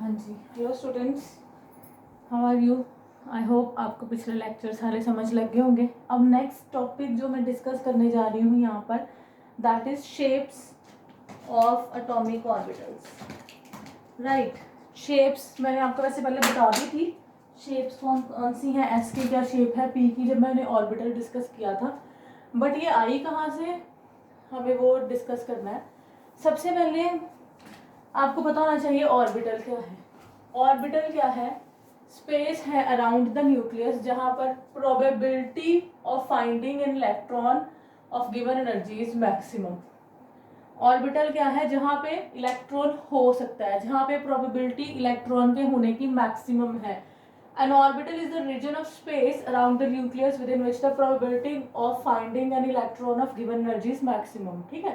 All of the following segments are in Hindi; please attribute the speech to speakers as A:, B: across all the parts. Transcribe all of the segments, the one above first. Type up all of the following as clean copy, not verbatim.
A: हाँ जी, hello students, how are you. I hope आपको पिछले लेक्चर सारे समझ लग गए होंगे। अब नेक्स्ट टॉपिक जो मैं डिस्कस करने जा रही हूँ यहाँ पर, that is shapes of atomic orbitals. Right, shapes मैंने आपको वैसे पहले बता दी थी, शेप्स कौन सी हैं, एस की क्या शेप है, पी की जब मैंने ऑर्बिटल डिस्कस किया था, बट ये आई कहाँ से, हमें वो डिस्कस करना है। सबसे पहले आपको पता होना चाहिए ऑर्बिटल क्या है। ऑर्बिटल क्या है? स्पेस है अराउंड द न्यूक्लियस जहां पर probability of finding an electron of given energy is maximum. Orbital क्या है? जहां पे इलेक्ट्रॉन हो सकता है, जहां पे प्रोबेबिलिटी इलेक्ट्रॉन के होने की मैक्सिमम है। An orbital is the region of space around the nucleus within which the probability of finding an electron of given energy is maximum। ठीक है,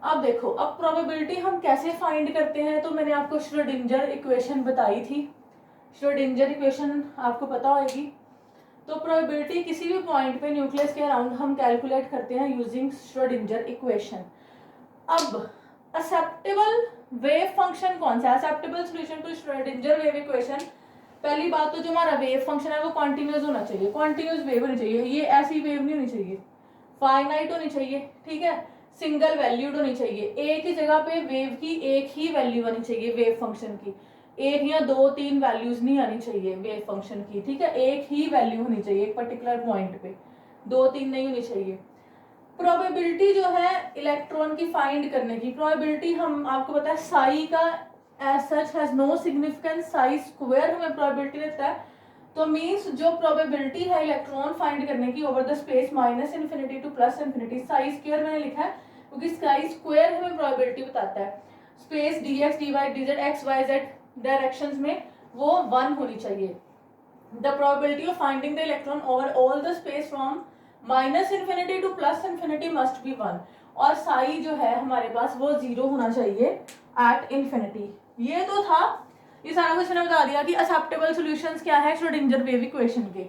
A: अब देखो, अब प्रोबेबिलिटी हम कैसे फाइंड करते हैं, तो मैंने आपको श्रोडिंजर इक्वेशन बताई थी। श्रोडिंजर इक्वेशन आपको पता होगी। तो प्रोबेबिलिटी किसी भी पॉइंट पे न्यूक्लियस के अराउंड हम कैलकुलेट करते हैं यूजिंग श्रोडिंजर इक्वेशन। अब एक्सेप्टेबल वेव फंक्शन कौन सा है? Acceptable solution to Schrodinger wave equation, पहली बात तो जो हमारा वेव फंक्शन है वो कॉन्टिन्यूस होना चाहिए, कॉन्टिन्यूस वेव होनी चाहिए। ये ऐसी वेव नहीं होनी चाहिए, फाइनाइट होनी चाहिए, ठीक है, सिंगल वैल्यूड होनी चाहिए। एक ही जगह पे वेव की एक ही वैल्यू आनी चाहिए, वेव फंक्शन की एक या दो तीन वैल्यूज नहीं आनी चाहिए वेव फंक्शन की, ठीक है, एक ही वैल्यू होनी चाहिए एक पर्टिकुलर पॉइंट पे, दो तीन नहीं होनी चाहिए। प्रोबेबिलिटी जो है इलेक्ट्रॉन की फाइंड करने की, प्रोबेबिलिटी हम आपको पता है साई का as such has no significance, psi square हमें प्रोबेबिलिटी देता है। तो मीन्स जो प्रोबेबिलिटी है इलेक्ट्रॉन फाइंड करने की over the space minus infinity to plus infinity, Sai square मैंने लिखा है क्योंकि साई स्क्वायर हमें प्रोबेबिलिटी बताता है। Space d x d y d z x y z directions में वो 1 होनी चाहिए। The probability of finding the electron over all the space from minus infinity to plus infinity must be 1, और साई जो है हमारे पास वो 0 होना चाहिए एट इन्फिनिटी। ये तो था, ये सारा कुछ मैंने बता दिया कि एक्सेप्टेबल सॉल्यूशंस क्या है श्रोडिंजर वेव इक्वेशन के।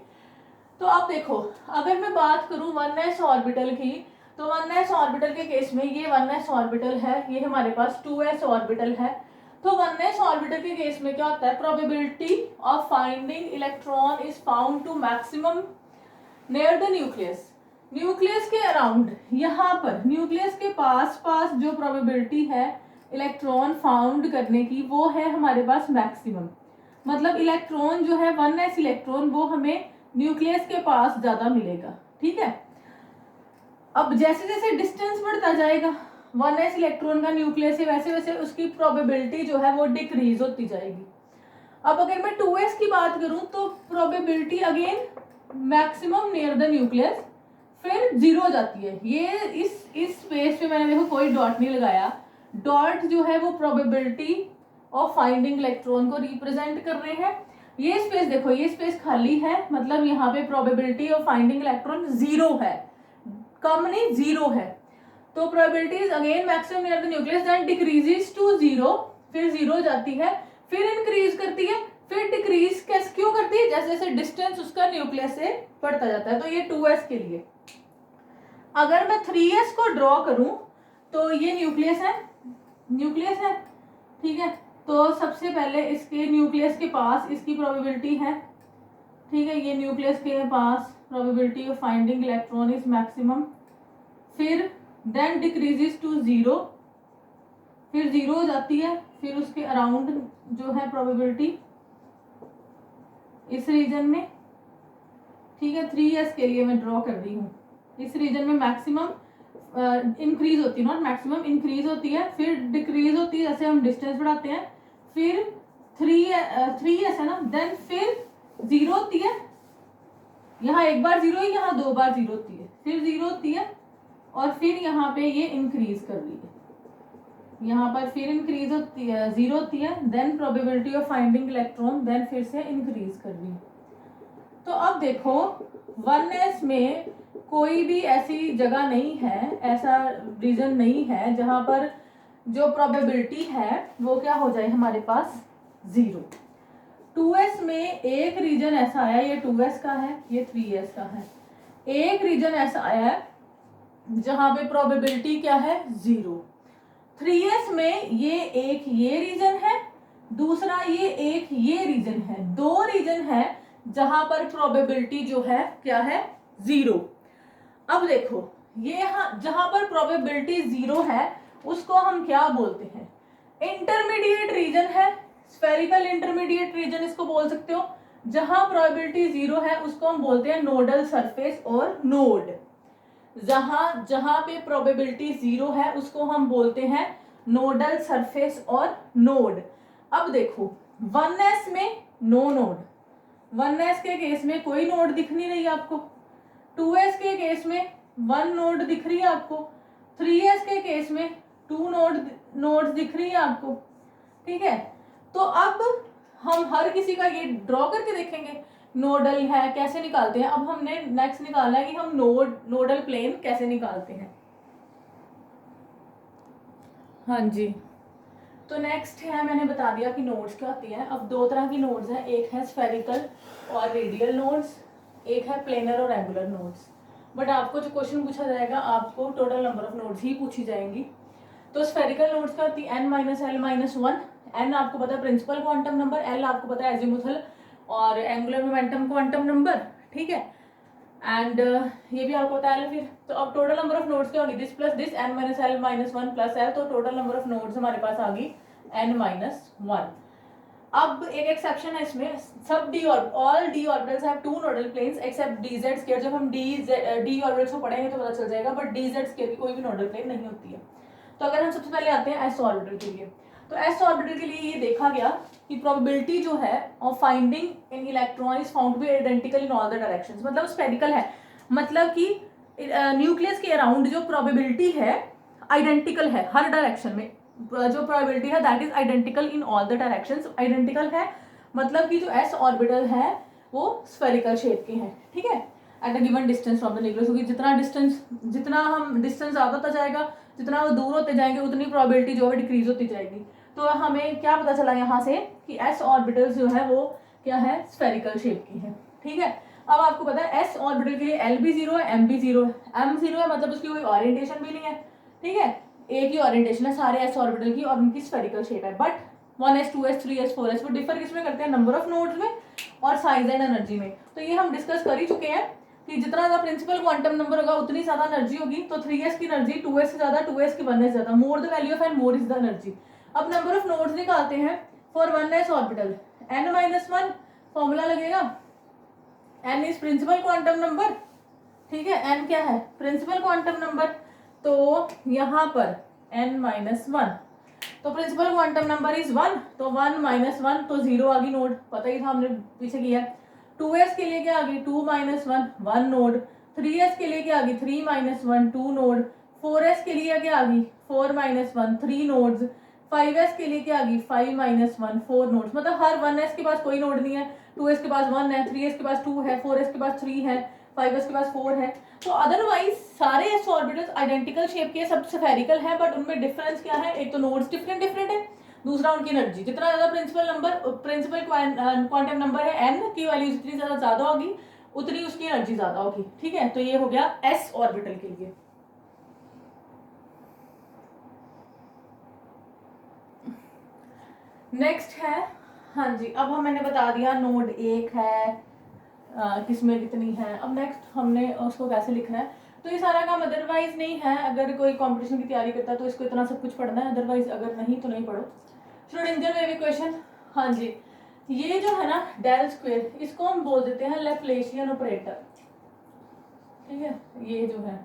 A: तो अब देखो, अगर मैं बात करूं 1s ऑर्बिटल की, तो 1s ऑर्बिटल के केस में ये 1s ऑर्बिटल है, ये हमारे पास 2s ऑर्बिटल है। तो 1s ऑर्बिटल के केस में क्या होता है? Probability of finding electron is found to maximum near the nucleus. Nucleus के अराउंड, यहाँ पर न्यूक्लियस के पास पास जो प्रोबेबिलिटी है इलेक्ट्रॉन फाउंड करने की वो है हमारे पास मैक्सिमम। मतलब इलेक्ट्रॉन जो है 1s इलेक्ट्रॉन वो हमें न्यूक्लियस के पास ज्यादा मिलेगा, ठीक है। अब जैसे जैसे डिस्टेंस बढ़ता जाएगा 1s इलेक्ट्रॉन का न्यूक्लियस से, वैसे वैसे उसकी प्रोबेबिलिटी जो है वो डिक्रीज होती जाएगी। अब अगर मैं 2s की बात करूं तो probability again maximum near the nucleus, फिर 0 हो जाती है। ये इस स्पेस पे मैंने देखो कोई डॉट नहीं लगाया, डॉट जो है वो प्रोबेबिलिटी ऑफ फाइंडिंग इलेक्ट्रॉन को रिप्रेजेंट कर रहे हैं। ये स्पेस देखो, ये स्पेस खाली है, मतलब यहाँ पे प्रोबेबिलिटी ऑफ फाइंडिंग इलेक्ट्रॉन 0 है, कम नहीं 0 है। तो probability is again maximum near the nucleus, then decreases to 0, फिर 0 हो जाती है, फिर इंक्रीज करती है, फिर डिक्रीज कैसे क्यों करती है? जैसे जैसे डिस्टेंस उसका न्यूक्लियस से बढ़ता जाता है। तो ये 2s के लिए। अगर मैं 3s को ड्रॉ करूं तो ये न्यूक्लियस है, न्यूक्लियस है, ठीक है। तो सबसे पहले इसके न्यूक्लियस के पास इसकी प्रोबेबिलिटी है, ठीक है, ये न्यूक्लियस के पास probability of finding electron is maximum, फिर देन डिक्रीजेस टू 0, फिर 0 हो जाती है, फिर उसके अराउंड जो है प्रोबेबिलिटी इस रीजन में, ठीक है, 3s के लिए मैं ड्रॉ कर रही हूँ, इस रीजन में मैक्सिमम इंक्रीज होती है, नॉट मैक्सिमम इंक्रीज होती है, फिर डिक्रीज होती है जैसे हम डिस्टेंस बढ़ाते हैं, फिर 3s है ना, देन फिर 0 होती है, यहाँ एक बार 0 है, यहाँ 2 बार 0 होती है, फिर 0 होती है, और फिर यहाँ पे ये इंक्रीज कर रही है, यहाँ पर फिर इंक्रीज होती है, 0 होती है, then probability of finding electron, then फिर से इंक्रीज कर रही है। तो अब देखो 1s में कोई भी ऐसी जगह नहीं है, ऐसा रीजन नहीं है जहां पर जो प्रोबेबिलिटी है वो क्या हो जाए हमारे पास 0। 2s में एक रीजन ऐसा आया, ये 2s का है, ये 3s का है, एक रीजन ऐसा आया है जहां पे प्रोबेबिलिटी क्या है 0। 3s में ये एक ये रीजन है, दूसरा ये रीजन है, दो रीजन है जहां पर प्रोबेबिलिटी जो है क्या है, 0। अब देखो ये जहां पर प्रोबेबिलिटी 0 है उसको हम क्या बोलते हैं, इंटरमीडिएट रीजन है, स्फेरिकल इंटरमीडिएट रीजन इसको बोल सकते हो। जहां प्रोबेबिलिटी 0 है उसको हम बोलते हैं नोडल सरफेस और नोड। जहां पे प्रोबेबिलिटी 0 है उसको हम बोलते हैं नोडल सरफेस और नोड। अब देखो 1s में नो नोड, 1s के केस में कोई नोड दिख नहीं रही आपको, 2s के केस में 1 नोड दिख रही है आपको, 3s के केस में 2 नोड्स दिख रही है आपको, ठीक है। तो अब हम हर किसी का ये ड्रॉ करके देखेंगे नोडल है कैसे निकालते हैं। अब हमने नेक्स्ट निकालना है कि हम नोडल प्लेन कैसे निकालते हैं। हाँ जी, तो नेक्स्ट है, मैंने बता दिया कि नोड्स क्या होती हैं। अब दो तरह की नोड्स हैं, एक है स्फेरिकल और रेडियल नोड्स, एक है प्लेनर और एंगुलर नोड्स। बट आपको जो क्वेश्चन पूछा जाएगा आपको टोटल नंबर ऑफ नोड्स ही पूछी जाएंगी। तो स्फेरिकल नोड्स का होती है n minus L minus 1। n आपको पता है प्रिंसिपल क्वांटम नंबर, एल आपको पता है एजीमुथल और एंगुलर मोमेंटम क्वांटम नंबर, ठीक है। एंड ये भी आपको पता है फिर। तो अब टोटल नंबर ऑफ नोड्स क्या होगी, this plus this n minus L minus 1 plus L, तो टोटल नंबर ऑफ नोड्स हमारे पास आ गई n माइनस 1। अब एक एक्सेप्शन है इसमें, सब all d orbitals have 2 nodal planes except dz square. जब हम d ऑर्बिटल्स को पढ़ेंगे तो पता चल जाएगा, बट dz स्क्वायर की कोई भी नोडल प्लेन नहीं होती है। तो अगर हम सबसे पहले आते हैं s ऑर्बिटल के लिए, तो s ऑर्बिटल के लिए ये देखा गया कि प्रोबेबिलिटी जो है of finding in electron is found to be identical in all the directions. मतलब स्फेरिकल है, मतलब कि न्यूक्लियस के अराउंड जो प्रोबेबिलिटी है आइडेंटिकल है हर डायरेक्शन में, जो प्रोबेबिलिटी है that is identical in all the directions. Identical है मतलब कि जो s ऑर्बिटल है वो स्फेरिकल शेप के हैं, ठीक है, at a given distance from the nucleus. क्योंकि जितना हम डिस्टेंस ज़्यादा होता जाएगा, जितना वो दूर होते जाएंगे उतनी प्रोबेबिलिटी जो है डिक्रीज होती जाएगी। तो हमें क्या पता चला यहाँ से कि s ऑर्बिटल्स जो है वो क्या है, स्फेरिकल शेप की है, ठीक है। अब आपको पता है s ऑर्बिटल के लिए l भी 0 है, m भी 0 है। m 0 है मतलब उसकी कोई ओरिएंटेशन भी नहीं है, ठीक है, एक ही ओरिएंटेशन है सारे s ऑर्बिटल की और उनकी स्फेरिकल शेप है। But 1s 2s 3s 4s वो डिफर किसमें करते हैं, नंबर ऑफ नोड्स में और साइज एंड एनर्जी में। तो ये हम डिस्कस कर ही चुके हैं कि जितना ज्यादा प्रिंसिपल क्वांटम नंबर होगा उतनी ज्यादा एनर्जी होगी। तो 3s की एनर्जी 2s से ज्यादा, 2s की 1s ज्यादा, more the value of n more is the energy. अब नंबर ऑफ नोड्स निकालते हैं for 1s orbital, n minus 1 formula लगेगा, n is principal quantum number, ठीक है, n क्या है, प्रिंसिपल क्वांटम नंबर। तो यहाँ पर n माइनस 1, तो प्रिंसिपल क्वांटम नंबर इज 1, तो 1 माइनस 1 तो 0 आ गई नोड, पता ही था हमने पीछे किया। 2s के लिए क्या आ गई, 2 माइनस 1 1 नोड, 3s के लिए क्या आ गई, 3 माइनस 1 2 नोड, 4s के लिए क्या आ गई, 4 माइनस 1 3 नोड्स, 5s के लिए क्या आ गई, 5 माइनस 1 4 नोड्स। मतलब हर 1s के पास कोई नोड नहीं है, 2s के पास 1 है, 3s के पास 2 है, 4s के पास 3 है, 5s के पास 4 है। तो अदरवाइज सारे s ऑर्बिटल्स आइडेंटिकल शेप के, सब स्फेरिकल है, बट उनमें डिफरेंस क्या है, एक तो नोड्स डिफरेंट है, दूसरा उनकी एनर्जी। जितना ज्यादा प्रिंसिपल क्वांटम नंबर है n की वैल्यू जितनी ज्यादा होगी उतनी उसकी एनर्जी ज्यादा होगी, ठीक है। तो ये हो गया s ऑर्बिटल के लिए। नेक्स्ट है, हाँ जी, अब हम मैंने बता दिया नोड 1 है, किसमें कितनी है। अब नेक्स्ट हमने उसको कैसे लिखना है। तो ये सारा काम अदरवाइज नहीं है, अगर कोई कंपटीशन की तैयारी करता है तो इसको इतना सब कुछ पढ़ना है, अदरवाइज अगर नहीं तो नहीं पढ़ो। श्रोडिंगर वेव इक्वेशन, हाँ जी, ये जो है ना डेल स्क्वायर, इसको हम बोल देते हैं लैप्लेशियन ऑपरेटर, ठीक है, ये जो है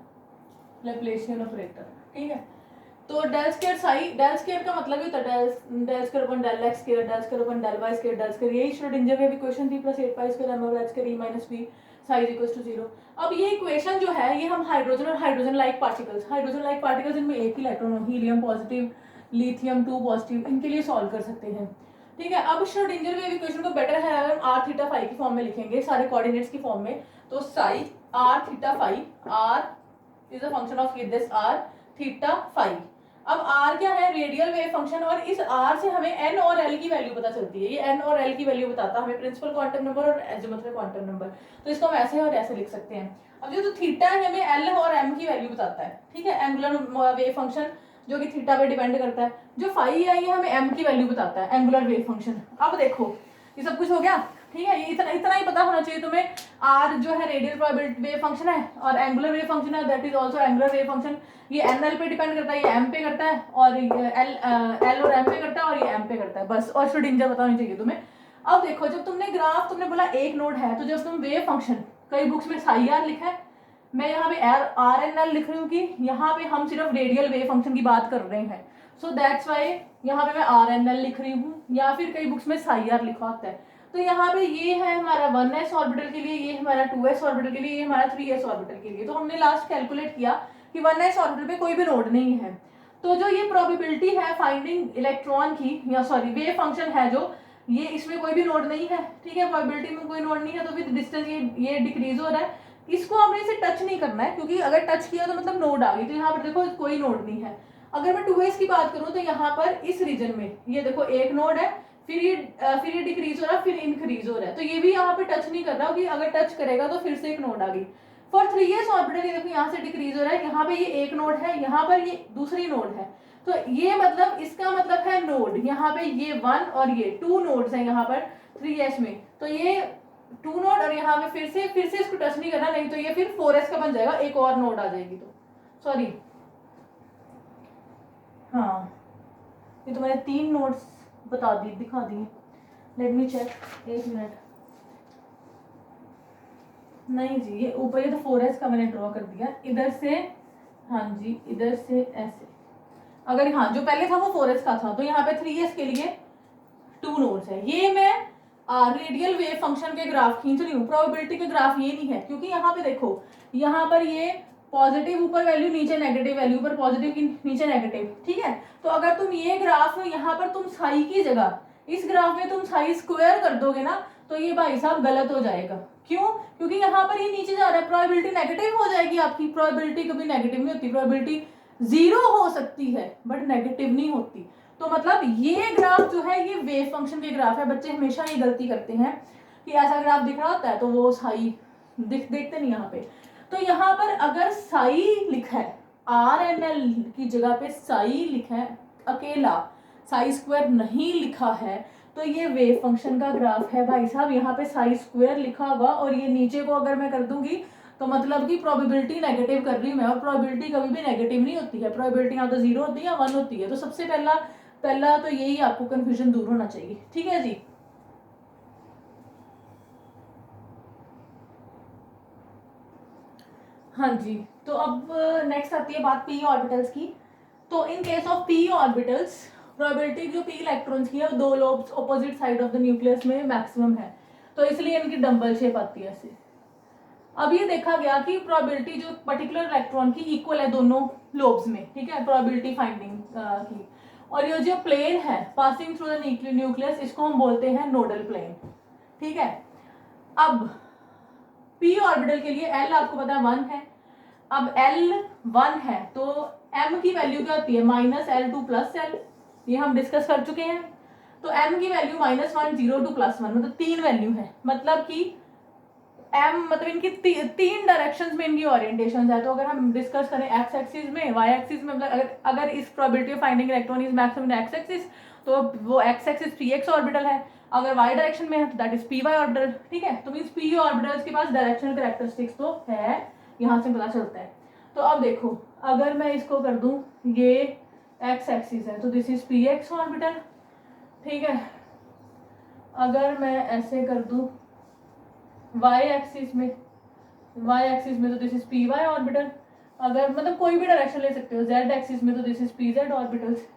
A: लैप्लेशियन ऑपरेटर, ठीक है। तो डेल स्क्वायर का मतलब ही होता है del square upon del x square, del square upon del y square, del square, यही श्रोडिंगर वेव इक्वेशन थी, plus 8 pi square m over h square e minus v psi is equal to 0। अब ये इक्वेशन जो है ये हम हाइड्रोजन और हाइड्रोजन लाइक पार्टिकल्स इनमें एक ही electron, helium positive, lithium 2 positive, इनके लिए सॉल्व कर सकते हैं, ठीक है। अब श्रोडिंगर वेव इक्वेशन को बेटर है अगर आर थीटा फाई की फॉर्म में लिखेंगे, सारे कोऑर्डिनेट्स की फॉर्म में। तो psi r theta phi, r is a function of this r theta phi. अब r क्या है, रेडियल वेव फंक्शन, और इस r से हमें n और l की वैल्यू पता चलती है। ये n और l की वैल्यू बताता है हमें प्रिंसिपल क्वांटम नंबर और एजीमुथल क्वांटम नंबर। तो इसको हम ऐसे और ऐसे लिख सकते हैं। अब जो तो थीटा है हमें l और m की वैल्यू बताता है, ठीक है, एंगुलर वेव फंक्शन जो कि थीटा पे डिपेंड करता है। जो फाई है ये हमें एम की वैल्यू बताता है, एंगुलर वेव फंक्शन। अब देखो ये सब कुछ हो गया, ठीक है, ये इतना ही पता होना चाहिए तुम्हें। आर जो है रेडियल प्रोबेबिलिटी वेव फंक्शन है और एंगुलर वेव फंक्शन है, that is also angular wave function. ये एन एल पे डिपेंड करता है, ये एम पे करता है, और एल और एम पे करता है, और ये एम पे करता है, बस। और श्रोडिंगर पता होनी चाहिए तुम्हें। अब देखो जब तुमने ग्राफ, तुमने बोला एक नोड है, तो जब तुम वेव फंक्शन, कई बुक्स में साई आर लिखा है, मैं यहाँ पे आर एन एल लिख रही हूँ कि यहाँ पे हम सिर्फ रेडियल वेव फंक्शन की बात कर रहे हैं, सो दैट्स वाई यहाँ पे मैं आर एन एल लिख रही हूँ, या फिर कई बुक्स में साई आर लिखा होता है। तो यहाँ पे ये है हमारा 1s ऑर्बिटल के लिए, ये हमारा 2s ऑर्बिटल के लिए, ये हमारा 3s ऑर्बिटल के लिए। तो हमने लास्ट कैलकुलेट किया कि 1s ऑर्बिटल पे कोई भी नोड नहीं है। तो जो ये प्रोबेबिलिटी है फाइंडिंग इलेक्ट्रॉन की, या सॉरी वेव फंक्शन है जो, ये इसमें कोई भी नोड नहीं है, ठीक है, प्रोबेबिलिटी में कोई नोड नहीं है, तो विद डिस्टेंस ये डिक्रीज हो रहा है। इसको हमने इसे टच नहीं करना है, क्योंकि अगर टच किया तो मतलब नोड आ गई। तो यहाँ पर देखो कोई नोड नहीं है। अगर मैं 2s की बात करूँ तो यहाँ पर इस रीजन में ये देखो एक नोड है, फिर ये डिक्रीज हो रहा है, फिर इंक्रीज हो रहा है, तो ये भी यहाँ पे टच नहीं कर रहा, क्योंकि अगर टच करेगा तो फिर से एक नोड आ गई। फॉर 3s ऑर्बिटल ये देखो यहाँ से डिक्रीज हो रहा है, यहाँ पे ये एक नोड है, यहाँ पर ये दूसरी नोड है, तो ये मतलब इसका मतलब है नोड, यहाँ पे ये 1 और ये 2 नोड्स हैं यहाँ पर 3s में, तो ये 2 नोड, और यहाँ पे फिर से इसको टच नहीं करना, नहीं तो ये फिर 4s का बन जाएगा, एक और नोड आ जाएगी। तो सॉरी, हाँ ये तो मैंने 3 नोड्स बता दी, दिखा दी। लेट मी चेक, एक मिनट। नहीं जी, ये ऊपर ये तो 4s का मैंने ड्रॉ कर दिया इधर से, हाँ जी इधर से ऐसे। अगर हाँ जो पहले था वो 4s का था, तो यहाँ पे 3s के लिए 2 नोड्स है। ये मैं रेडियल वेव फंक्शन के ग्राफ खींच रही हूँ, प्रोबेबिलिटी के ग्राफ ये नहीं है, क्योंकि यहाँ पे देखो यहाँ पर ये पॉजिटिव ऊपर वैल्यू, नीचे नेगेटिव वैल्यू, ऊपर पॉजिटिव की नीचे नेगेटिव, ठीक है। तो अगर तुम ये ग्राफ यहाँ पर तुम साई की जगह इस ग्राफ में तुम साई स्क्वायर कर दोगे ना, तो ये भाई साहब गलत हो जाएगा। क्यों? क्योंकि यहाँ पर ये नीचे जा रहा है, प्रोबेबिलिटी नेगेटिव हो जाएगी आपकी। प्रोबेबिलिटी कभी नेगेटिव नहीं होती, प्रोबेबिलिटी 0 हो सकती है बट नेगेटिव नहीं होती। तो मतलब ये ग्राफ जो है ये वेव फंक्शन के ग्राफ है। बच्चे हमेशा ये गलती करते हैं कि ऐसा ग्राफ दिख रहा होता है तो वो साई देखते नहीं यहाँ पे। तो यहाँ पर अगर साई लिखा है, आर एन एल की जगह पे साई लिखा है अकेला, साई स्क्वायर नहीं लिखा है, तो ये वेव फंक्शन का ग्राफ है भाई साहब। यहाँ पे साई स्क्वायर लिखा होगा और ये नीचे को अगर मैं कर दूंगी तो मतलब कि प्रोबेबिलिटी नेगेटिव कर रही हूँ मैं, और प्रोबेबिलिटी कभी भी नेगेटिव नहीं होती है। प्रोबेबिलिटी यहाँ तो 0 होती है या 1 होती है। तो सबसे पहला तो यही आपको कंफ्यूजन दूर होना चाहिए, ठीक है जी। हाँ जी, तो अब नेक्स्ट आती है बात पी ऑर्बिटल्स की। तो in case of P orbitals probability जो पी इलेक्ट्रॉन्स की है वो 2 lobes opposite side of the nucleus में मैक्सिमम है, तो इसलिए इनकी डंबल शेप आती है ऐसे। अब ये देखा गया कि प्रोबेबिलिटी जो पर्टिकुलर इलेक्ट्रॉन की इक्वल है दोनों लोब्स में, ठीक है, प्रोबेबिलिटी फाइंडिंग की। और ये जो प्लेन है पासिंग थ्रू द न्यूक्लियस, इसको हम बोलते हैं नोडल प्लेन, ठीक है। अब पी ऑर्बिटल के लिए एल आपको पता है 1 है। अब एल 1 है तो एम की वैल्यू क्या होती है, -L2 + L, ये हम डिस्कस कर चुके हैं। तो एम की वैल्यू -1, 0 to +1, मतलब 3 वैल्यू है। मतलब कि एम मतलब इनकी 3 डायरेक्शंस में इनकी ओरिएंटेशन है। तो अगर हम डिस्कस करें एक्स एक्सिस में, वाई एक्सिस में, मतलब अगर इस probability of finding electron is maximum in x axis, तो वो एक्स एक्सिस px ऑर्बिटल है। अगर वाई डायरेक्शन में है तो दैट इज py ऑर्बिटल, ठीक है। तो मींस p ऑर्बिटल्स के पास डायरेक्शनल कैरेक्टरिस्टिक्स तो है, यहाँ से पता चलता है। तो अब देखो अगर मैं इसको कर दूं, ये एक्स एक्सिस है तो दिस इज px ऑर्बिटल, ठीक है। अगर मैं ऐसे कर दूं y एक्सिस में तो दिस इज py ऑर्बिटल। अगर मतलब कोई भी डायरेक्शन ले सकते हो, z एक्सिस में तो दिस इज pz ऑर्बिटल्स,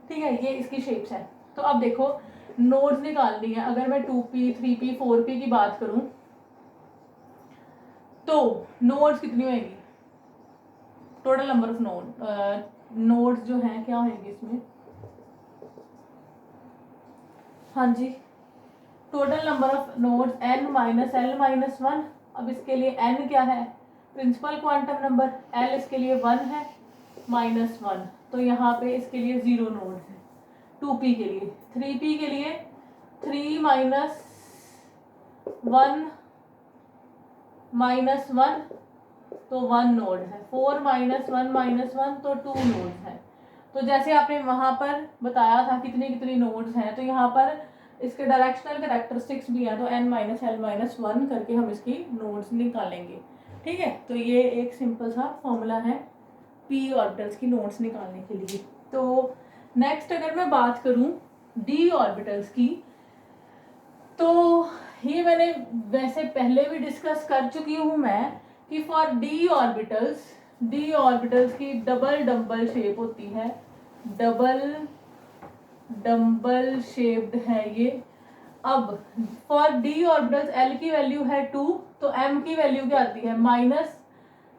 A: ठीक है। ये इसकी शेप्स है। तो अब देखो नोड्स निकालनी है। अगर मैं 2p 3p 4p की बात करूं तो नोड्स कितनी होगी, टोटल नंबर ऑफ नोड्स जो हैं क्या होंगे इसमें, हाँ जी, total number of nodes n - L - 1। अब इसके लिए n क्या है, प्रिंसिपल क्वांटम नंबर, L इसके लिए 1 है -1, तो यहाँ पे इसके लिए 0 नोड है। 2p के लिए, 3p के लिए 3 - 1 तो 1 नोड है, 4 - 1 - 1 तो 2 नोड है। तो जैसे आपने वहाँ पर बताया था कितनी कितनी नोड्स हैं, तो यहाँ पर इसके डायरेक्शनल कैरेक्टरिस्टिक्स भी हैं, तो n-l-1 करके हम इसकी नोड्स निकालेंगे। ठीक है, तो ये एक सिंपल सा फॉर्मूला है p ऑर्बिटल्स की नोड्स निकालने के लिए। तो नेक्स्ट अगर मैं बात करूँ d ऑर्बिटल्स की, तो ये मैंने वैसे पहले भी डिस्कस कर चुकी हूँ मैं कि फॉर डी ऑर्बिटल्स की डबल डम्बल शेप होती है, डबल डम्बल शेप्ड है ये। अब फॉर डी ऑर्बिटल्स एल की वैल्यू है 2, तो एम की वैल्यू क्या आती है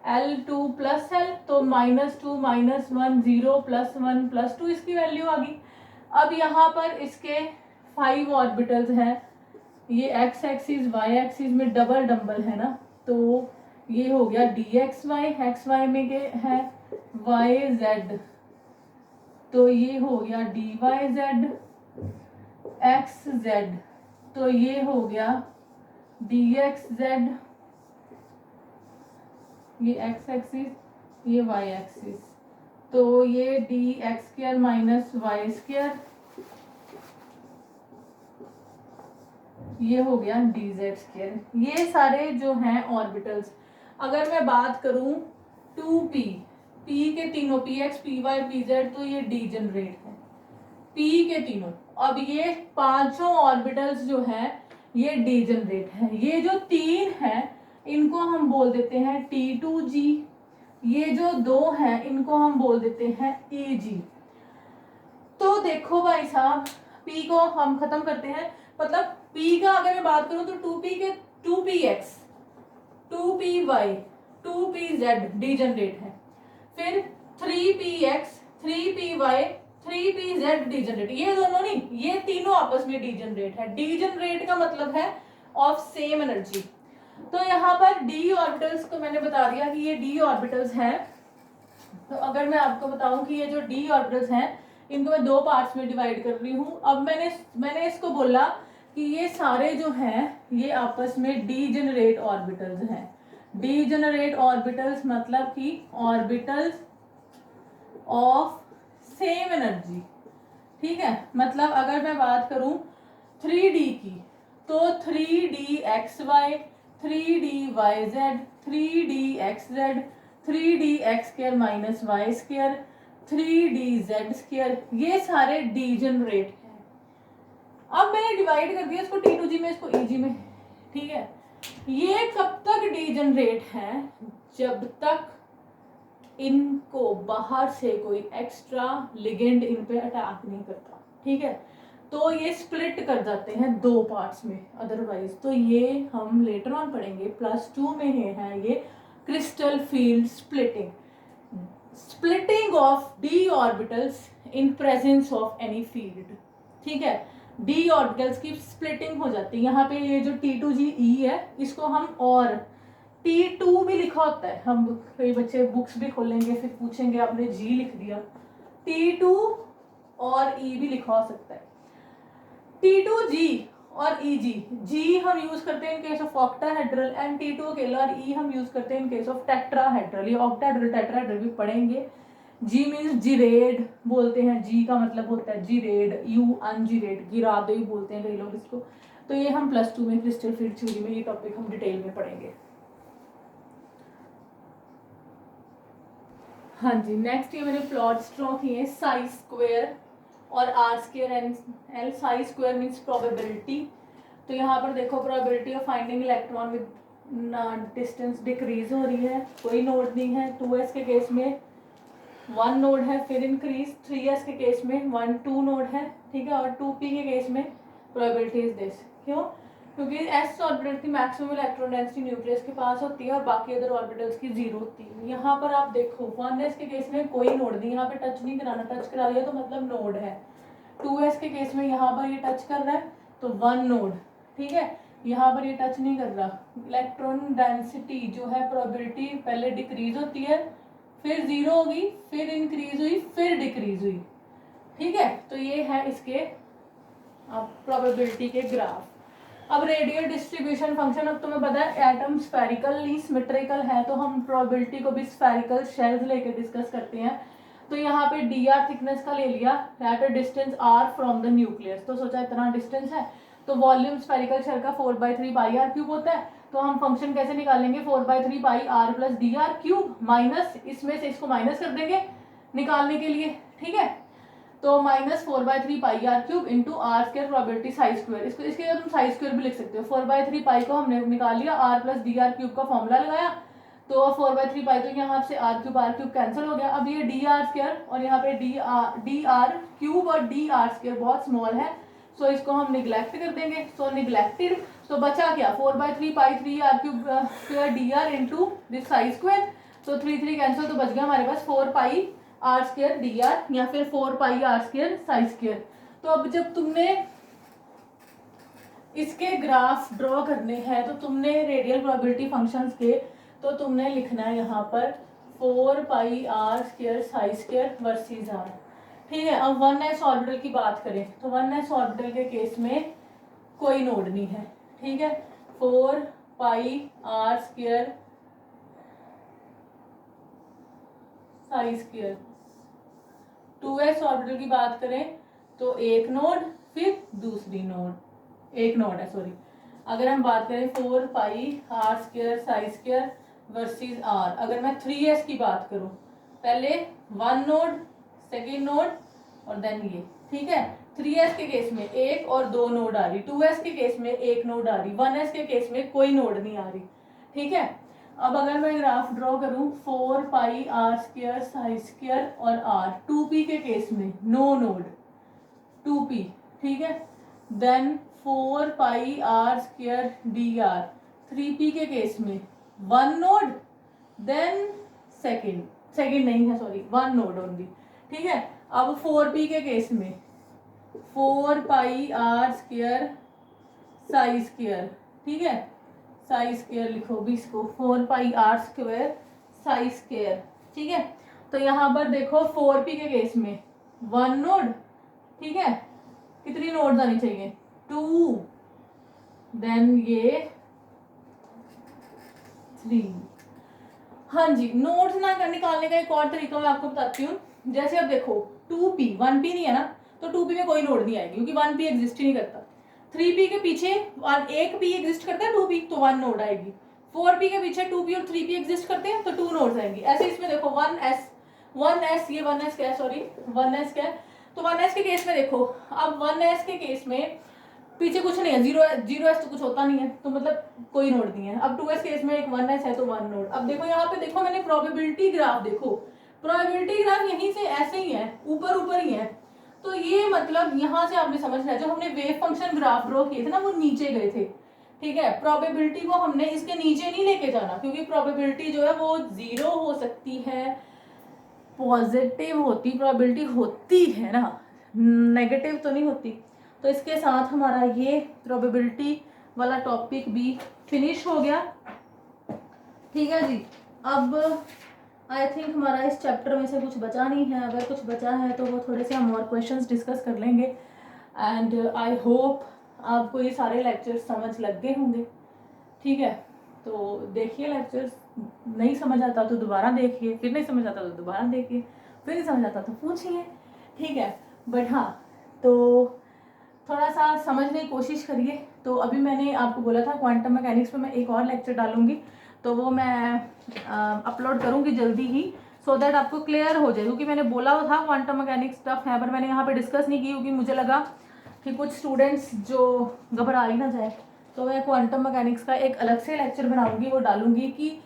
A: -L2 + L, तो -2 -1 0 +1 +2 इसकी वैल्यू आ गई। अब यहाँ पर इसके 5 ऑर्बिटल्स हैं, ये x एक्सिस y एक्सिस में डबल डम्बल है ना, तो ये हो गया dxy, xy में के है yz, तो ये हो गया dyz, xz, तो ये हो गया dxz, ये x एक्सिस ये y एक्सिस, तो ये dx² - y², ये हो गया dz²। ये सारे जो हैं ऑर्बिटल्स। अगर मैं बात करूं 2p, p के तीनों px py pz, तो ये डीजनरेट है p के तीनों। अब ये पांचों ऑर्बिटल्स जो हैं ये डीजनरेट है। ये जो तीन हैं इनको हम बोल देते हैं T2g, ये जो दो हैं इनको हम बोल देते हैं Eg। तो देखो भाई साहब, p को हम खत्म करते हैं, मतलब p का अगर मैं बात करूं तो 2p के 2px 2py 2pz डीजनरेट है, फिर 3px 3py 3pz डीजनरेट, ये दोनों नहीं, ये तीनों आपस में डीजनरेट है। डीजनरेट का मतलब है ऑफ सेम एनर्जी। तो यहाँ पर डी ऑर्बिटल्स को मैंने बता दिया कि ये डी ऑर्बिटल्स हैं। तो अगर मैं आपको बताऊं कि ये जो डी ऑर्बिटल्स हैं इनको मैं दो पार्ट्स में डिवाइड कर रही हूँ। अब मैंने इसको बोला कि ये सारे जो हैं ये आपस में डीजनरेट ऑर्बिटल्स हैं। डीजनरेट ऑर्बिटल्स मतलब कि ऑर्बिटल्स ऑफ सेम एनर्जी। ठीक है, मतलब अगर मैं बात करूं 3D की, तो 3dxy 3dyz 3dxz 3dx² - y², 3dz², ये सारे डीजनरेट हैं। अब मैंने डिवाइड कर दिया इसको T2g में, इसको Eg में। ठीक है, ये कब तक डीजनरेट है? जब तक इनको बाहर से कोई एक्स्ट्रा लिगेंड इन पे अटैक नहीं करता। ठीक है, तो ये स्प्लिट कर जाते हैं दो पार्ट्स में, अदरवाइज तो ये हम लेटर ऑन पढ़ेंगे, +2 में है ये crystal field splitting, splitting of D orbitals in presence of any field. ठीक है, डी ऑर्बिटल्स की स्प्लिटिंग हो जाती है। यहाँ पे ये जो T2ge है इसको हम और T2 भी लिखा होता है, हम कई बच्चे बुक्स भी खोलेंगे फिर पूछेंगे आपने G लिख दिया, T2 और E भी लिखा हो सकता है। T2g और Eg, G हम यूज करते हैं in case of octahedral and T2 अकेला और E हम यूज करते हैं इन केस ऑफ टेट्राहेड्रल। ये ऑक्टाहेड्रल टेट्राहेड्रल भी पढ़ेंगे। G मीन्स जिरेड बोलते हैं, G का मतलब होता है जिरेड, U अनजिरेड, गिरा दो ही बोलते हैं कई लोग इसको। तो ये हम +2 में क्रिस्टल फील्ड थ्योरी में ये टॉपिक हम डिटेल में पढ़ेंगे। हाँ जी, नेक्स्ट ये मैंने प्लॉट्स ड्रॉ किए, साई स्क्वायर और r² and l। Sai square means probability. तो यहाँ पर देखो probability of finding electron with distance decrease हो रही है, कोई नोड नहीं है। 2s के केस में 1 नोड है, फिर इंक्रीज 3s के केस में 2 नोड है। ठीक है, और 2p के केस में प्रोबेबिलिटी इज दिस। क्यों? क्योंकि s ऑर्बिटल की मैक्सिमम इलेक्ट्रॉन डेंसिटी न्यूक्लियस के पास होती है और बाकी अदर ऑर्बिटल्स की 0 होती है। यहाँ पर आप देखो 1s के केस में कोई नोड नहीं, यहाँ पे टच नहीं कराना, टच करा दिया तो मतलब नोड है। 2s के केस में यहाँ पर ये टच कर रहा है तो 1 नोड। ठीक है, यहाँ पर ये टच नहीं कर रहा। इलेक्ट्रॉन डेंसिटी जो है प्रोबेबिलिटी पहले डिक्रीज होती है, फिर 0 होगी, फिर इंक्रीज हुई, फिर डिक्रीज हुई। ठीक है, तो ये है इसके प्रोबेबिलिटी के ग्राफ। अब रेडियल डिस्ट्रीब्यूशन फंक्शन, अब तुम्हें पता है एटम स्फेरिकल नहीं सिमेट्रिकल है, तो हम प्रोबेबिलिटी को भी स्फेरिकल शेल्स लेके डिस्कस करते हैं। तो यहाँ पे डी आर थिकनेस का ले लिया at a distance r from the nucleus, तो सोचा इतना डिस्टेंस है तो वॉल्यूम स्फेरिकल शेल का 4/3 पाई आर क्यूब होता है। तो हम फंक्शन कैसे निकालेंगे, 4/3 pi r plus d r cube minus इसमें से इसको माइनस कर देंगे निकालने के लिए, ठीक है। तो minus 4/3 pi r cube into r square probability psi square, इसको इसके तुम साई स्क्वायर भी लिख सकते हो। 4/3 पाई को हमने निकाल लिया, r plus d r cube का फॉर्मूला लगाया, तो 4/3 पाई, तो यहाँ से आर क्यूब कैंसिल हो गया। अब ये डी आर स्क्वायर और यहाँ पे डी आर क्यूब और डी आर स्क्वायर बहुत स्मॉल है, सो इसको हम निगलेक्ट कर देंगे। सो निगलेक्टेड, तो बचा क्या 4/3 pi 3 r cube square d r into this psi square, तो 3 कैंसिल, तो बच गया हमारे पास 4 pi r square d r या फिर 4 pi r square psi square. तो अब जब तुमने इसके ग्राफ ड्रॉ करने हैं तो तुमने रेडियल प्रोबेबिलिटी फंक्शंस के, तो तुमने लिखना है यहाँ पर 4 pi r square psi square versus r, ठीक है। अब 1s ऑर्बिटल की बात करें तो 1s ऑर्बिटल के केस में कोई नोड नहीं है, ठीक है। 4 pi r square psi square. 2s orbital की बात करें तो एक नोड फिर दूसरी नोड, एक नोड है सॉरी। अगर हम बात करें 4 pi r square psi square versus r, अगर मैं 3s की बात करूं, पहले 1 नोड सेकेंड नोड और देन ये, ठीक है। 3s के केस में एक और 2 नोड आ रही, 2s के केस में एक नोड आ रही, 1s के केस में कोई नोड नहीं आ रही, ठीक है। अब अगर मैं ग्राफ ड्रॉ करूं 4 pi r square psi square और आर, 2p के केस में नो नोड 2p, ठीक है। Then 4 pi r square d r, 3p के केस में 1 नोड, देन सेकेंड नहीं है सॉरी 1 नोड ओनली, ठीक है। अब 4p के केस में 4 pi r square psi square, ठीक है, साई स्क्वायर लिखो भी इसको, 4 pi r square psi square, ठीक है। तो यहाँ पर देखो 4p के केस में 1 नोड, ठीक है, कितनी नोड्स आनी चाहिए 2, देन ये 3। हाँ जी, नोड्स ना निकालने का एक और तरीका मैं आपको बताती हूँ। जैसे अब देखो 2p 1p नहीं है ना, तो 2p में कोई नोड नहीं आएगी क्योंकि 1p एग्जिस्ट ही नहीं करता। 3p के पीछे एक p एग्जिस्ट करता है 2p, तो 1 नोड आएगी। 4p के पीछे 2p और 3p एग्जिस्ट करते हैं तो 2 नोड्स आएंगी। ऐसे इसमें देखो 1s ये 1s क्या है सॉरी 1s क्या है, तो 1s के केस में देखो, अब 1s के केस में पीछे कुछ नहीं है, जीरो एस तो कुछ होता नहीं है, तो मतलब कोई नोड नहीं है। अब 2s केस में एक 1s है तो 1 नोड। अब देखो यहाँ पे देखो मैंने प्रोबेबिलिटी ग्राफ, देखो प्रोबेबिलिटी ग्राफ यहीं से ऐसे ही है, ऊपर ही है, तो ये मतलब यहाँ से आपने समझना है, जो हमने वेव फंक्शन ग्राफ ड्रॉ किए थे ना वो नीचे गए थे, ठीक है। प्रोबेबिलिटी को हमने इसके नीचे नहीं लेके जाना क्योंकि प्रोबेबिलिटी जो है वो 0 हो सकती है, पॉजिटिव होती प्रोबेबिलिटी होती है ना, नेगेटिव तो नहीं होती। तो इसके साथ हमारा ये प्रोबेबिलिटी वाला टॉपिक भी फिनिश हो गया, ठीक है जी। अब आई थिंक हमारा इस चैप्टर में से कुछ बचा नहीं है, अगर कुछ बचा है तो वो थोड़े से हम और क्वेश्चंस डिस्कस कर लेंगे। एंड आई होप आपको ये सारे लेक्चर्स समझ लग गए होंगे, ठीक है। तो देखिए लेक्चर्स, नहीं समझ आता तो दोबारा देखिए, फिर नहीं समझ आता तो दोबारा देखिए, फिर नहीं समझ आता तो पूछिए, ठीक है। बट हाँ, तो थोड़ा सा समझने की कोशिश करिए। तो अभी मैंने आपको बोला था क्वांटम मैकेनिक्स पे मैं एक और लेक्चर डालूंगी, तो वो मैं अपलोड करूंगी जल्दी ही, सो दैट आपको क्लियर हो जाए। क्योंकि मैंने बोला था क्वांटम मैकेनिक्स स्टफ है, पर मैंने यहाँ पे डिस्कस नहीं की क्योंकि मुझे लगा कि कुछ स्टूडेंट्स जो घबरा ही ना जाए, तो मैं क्वांटम मैकेनिक्स का एक अलग से लेक्चर बनाऊंगी, वो डालूंगी कि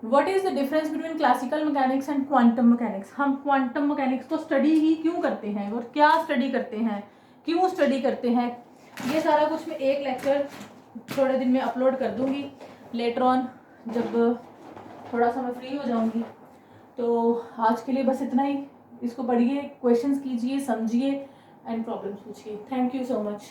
A: what is the difference between classical mechanics and quantum mechanics. हम क्वांटम मैकेनिक्स को स्टडी ही क्यों करते हैं और क्या स्टडी करते हैं, क्यों स्टडी करते हैं, ये सारा कुछ मैं एक लेक्चर थोड़े दिन में अपलोड कर दूंगी लेटर ऑन, जब थोड़ा सा मैं फ्री हो जाऊंगी। तो आज के लिए बस इतना ही, इसको पढ़िए, क्वेश्चंस कीजिए, समझिए एंड प्रॉब्लम्स पूछिए। Thank you so much.